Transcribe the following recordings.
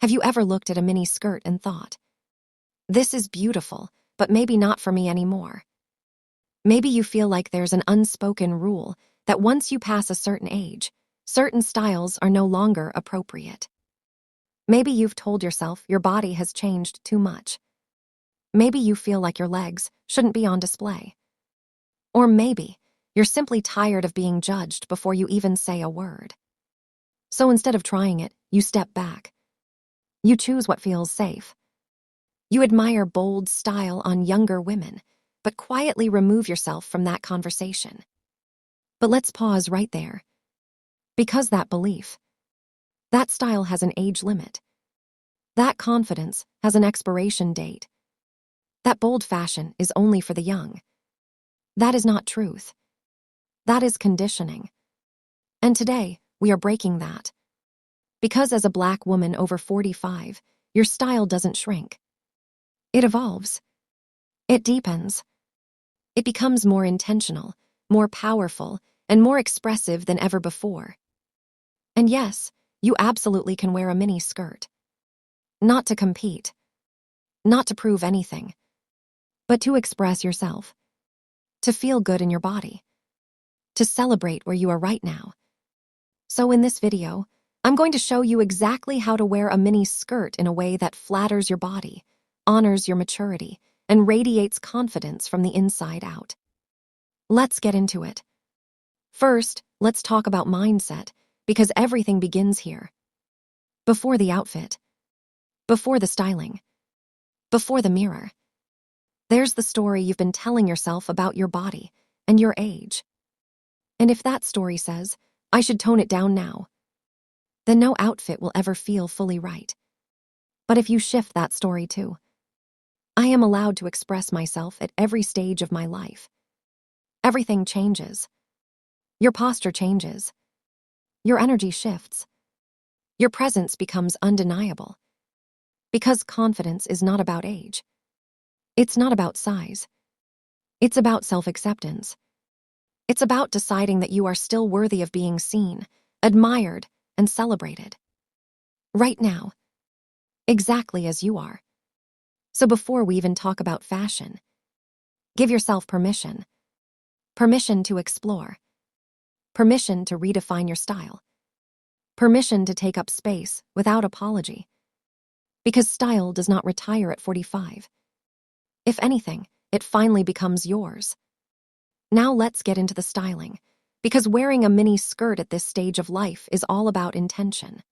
Have you ever looked at a mini skirt and thought, this is beautiful, but maybe not for me anymore? Maybe you feel like there's an unspoken rule that once you pass a certain age, certain styles are no longer appropriate. Maybe you've told yourself your body has changed too much. Maybe you feel like your legs shouldn't be on display. Or maybe you're simply tired of being judged before you even say a word. So instead of trying it, you step back. You choose what feels safe. You admire bold style on younger women, but quietly remove yourself from that conversation. But let's pause right there. Because that belief, that style has an age limit. That confidence has an expiration date. That bold fashion is only for the young. That is not truth. That is conditioning. And today, we are breaking that. Because as a Black woman over 45, your style doesn't shrink. It evolves. It deepens. It becomes more intentional, more powerful, and more expressive than ever before. And yes, you absolutely can wear a mini skirt. Not to compete. Not to prove anything. But to express yourself. To feel good in your body. To celebrate where you are right now. So in this video, I'm going to show you exactly how to wear a mini skirt in a way that flatters your body, honors your maturity, and radiates confidence from the inside out. Let's get into it. First, let's talk about mindset, because everything begins here. Before the outfit. Before the styling. Before the mirror. There's the story you've been telling yourself about your body and your age. And if that story says, I should tone it down now, then no outfit will ever feel fully right. But if you shift that story too, I am allowed to express myself at every stage of my life. Everything changes. Your posture changes. Your energy shifts. Your presence becomes undeniable. Because confidence is not about age. It's not about size. It's about self-acceptance. It's about deciding that you are still worthy of being seen, admired, and celebrated. Right now. Exactly as you are. So before we even talk about fashion, give yourself permission. Permission to explore. Permission to redefine your style. Permission to take up space without apology. Because style does not retire at 45. If anything, it finally becomes yours. Now let's get into the styling, because wearing a mini skirt at this stage of life is all about intention.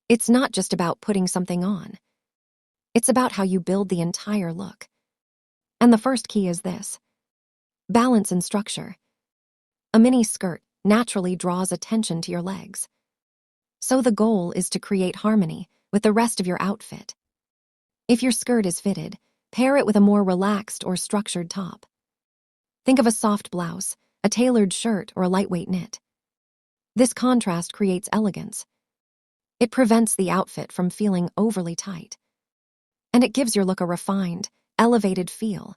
It's not just about putting something on. It's about how you build the entire look. And the first key is this: balance and structure. A mini skirt naturally draws attention to your legs. So the goal is to create harmony with the rest of your outfit. If your skirt is fitted, pair it with a more relaxed or structured top. Think of a soft blouse, a tailored shirt, or a lightweight knit. This contrast creates elegance. It prevents the outfit from feeling overly tight. And it gives your look a refined, elevated feel.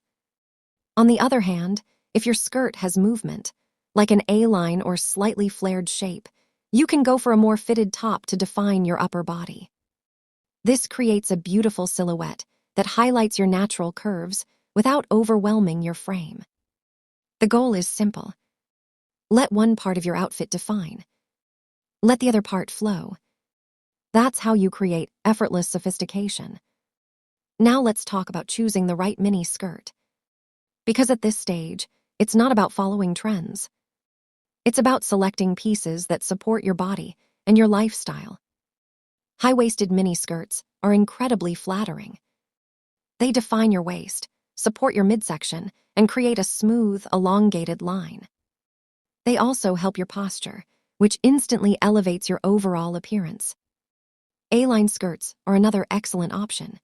On the other hand, if your skirt has movement, like an A-line or slightly flared shape, you can go for a more fitted top to define your upper body. This creates a beautiful silhouette that highlights your natural curves without overwhelming your frame. The goal is simple. Let one part of your outfit define. Let the other part flow. That's how you create effortless sophistication. Now let's talk about choosing the right mini skirt. Because at this stage, it's not about following trends. It's about selecting pieces that support your body and your lifestyle. High-waisted mini skirts are incredibly flattering. They define your waist, support your midsection, and create a smooth, elongated line. They also help your posture, which instantly elevates your overall appearance. A-line skirts are another excellent option.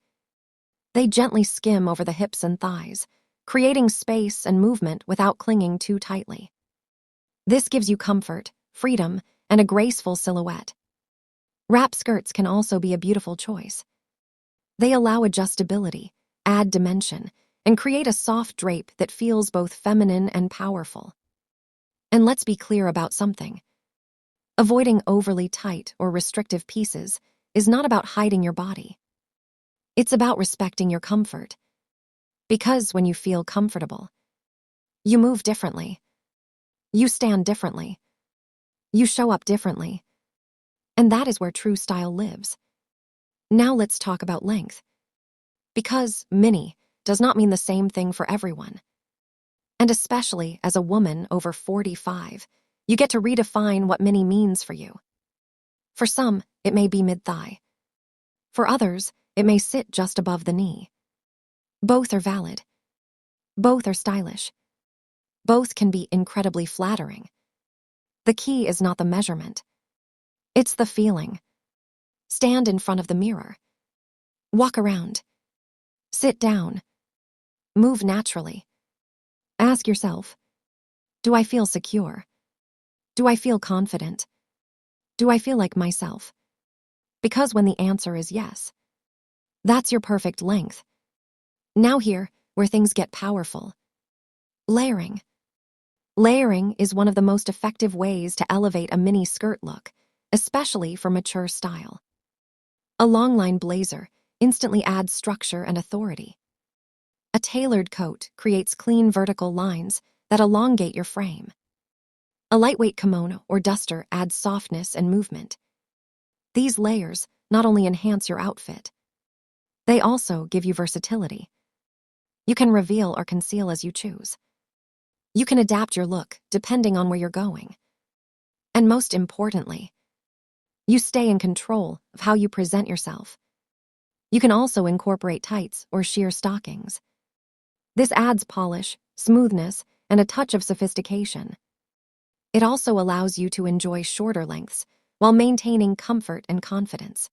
They gently skim over the hips and thighs, creating space and movement without clinging too tightly. This gives you comfort, freedom, and a graceful silhouette. Wrap skirts can also be a beautiful choice. They allow adjustability, add dimension, and create a soft drape that feels both feminine and powerful. And let's be clear about something. Avoiding overly tight or restrictive pieces is not about hiding your body. It's about respecting your comfort. Because when you feel comfortable, you move differently. You stand differently. You show up differently. And that is where true style lives. Now let's talk about length. Because mini does not mean the same thing for everyone. And especially as a woman over 45, you get to redefine what mini means for you. For some, it may be mid-thigh. For others, it may sit just above the knee. Both are valid. Both are stylish. Both can be incredibly flattering. The key is not the measurement. It's the feeling. Stand in front of the mirror. Walk around. Sit down. Move naturally. Ask yourself, do I feel secure? Do I feel confident? Do I feel like myself? Because when the answer is yes, that's your perfect length. Now here, where things get powerful. Layering. Layering is one of the most effective ways to elevate a mini skirt look, especially for mature style. A longline blazer instantly adds structure and authority. A tailored coat creates clean vertical lines that elongate your frame. A lightweight kimono or duster adds softness and movement. These layers not only enhance your outfit, they also give you versatility. You can reveal or conceal as you choose. You can adapt your look depending on where you're going. And most importantly, you stay in control of how you present yourself. You can also incorporate tights or sheer stockings. This adds polish, smoothness, and a touch of sophistication. It also allows you to enjoy shorter lengths while maintaining comfort and confidence.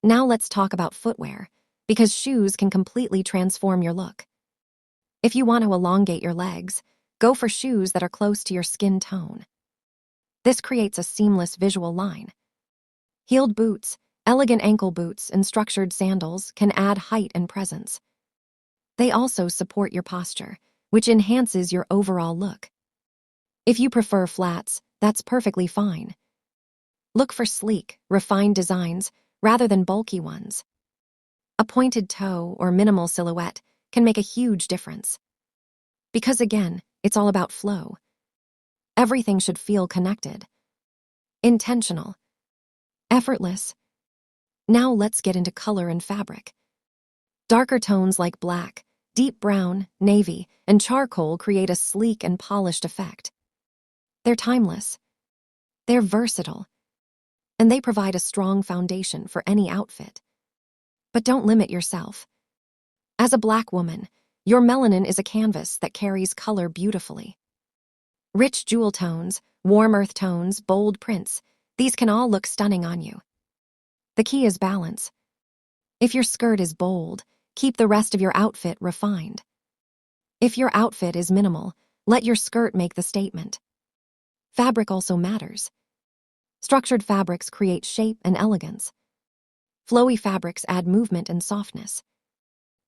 Now let's talk about footwear, because shoes can completely transform your look. If you want to elongate your legs, go for shoes that are close to your skin tone. This creates a seamless visual line. Heeled boots, elegant ankle boots, and structured sandals can add height and presence. They also support your posture, which enhances your overall look. If you prefer flats, that's perfectly fine. Look for sleek, refined designs rather than bulky ones. A pointed toe or minimal silhouette can make a huge difference. Because again, it's all about flow. Everything should feel connected, intentional, effortless. Now let's get into color and fabric. Darker tones like black, deep brown, navy, and charcoal create a sleek and polished effect. They're timeless. They're versatile. And they provide a strong foundation for any outfit. But don't limit yourself. As a Black woman, your melanin is a canvas that carries color beautifully. Rich jewel tones, warm earth tones, bold prints, these can all look stunning on you. The key is balance. If your skirt is bold, keep the rest of your outfit refined. If your outfit is minimal, let your skirt make the statement. Fabric also matters. Structured fabrics create shape and elegance. Flowy fabrics add movement and softness.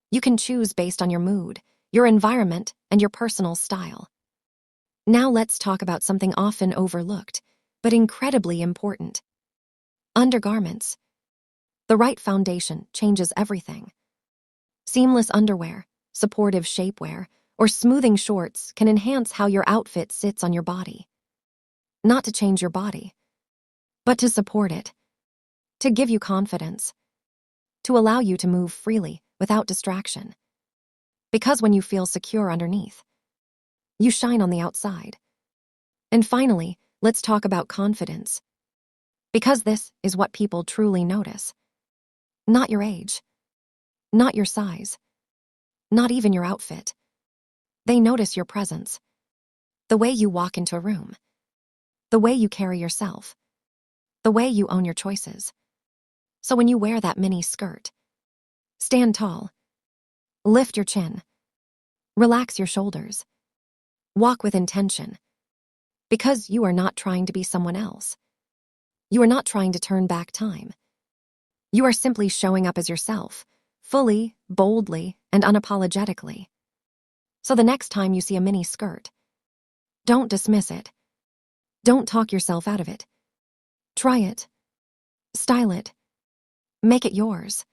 You can choose based on your mood, your environment, and your personal style. Now let's talk about something often overlooked, but incredibly important. Undergarments. The right foundation changes everything. Seamless underwear, supportive shapewear, or smoothing shorts can enhance how your outfit sits on your body. Not to change your body, but to support it, to give you confidence, to allow you to move freely without distraction. Because when you feel secure underneath, you shine on the outside. And finally, let's talk about confidence. Because this is what people truly notice. Not your age, not your size, not even your outfit. They notice your presence, the way you walk into a room, the way you carry yourself, the way you own your choices. So when you wear that mini skirt, stand tall, lift your chin, relax your shoulders, walk with intention, because you are not trying to be someone else. You are not trying to turn back time. You are simply showing up as yourself, fully, boldly, and unapologetically. So the next time you see a mini skirt, don't dismiss it. Don't talk yourself out of it. Try it. Style it. Make it yours.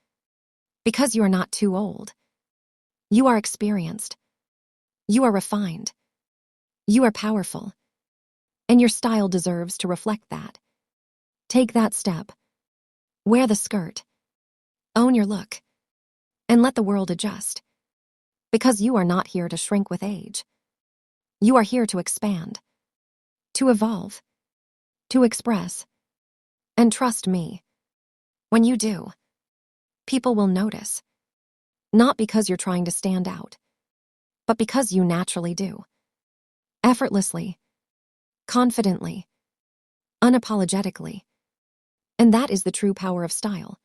Because you are not too old. You are experienced. You are refined. You are powerful. And your style deserves to reflect that. Take that step. Wear the skirt. Own your look. And let the world adjust. Because you are not here to shrink with age. You are here to expand. To evolve. To express. And trust me, when you do, people will notice. Not because you're trying to stand out, but because you naturally do. Effortlessly. Confidently. Unapologetically. And that is the true power of style.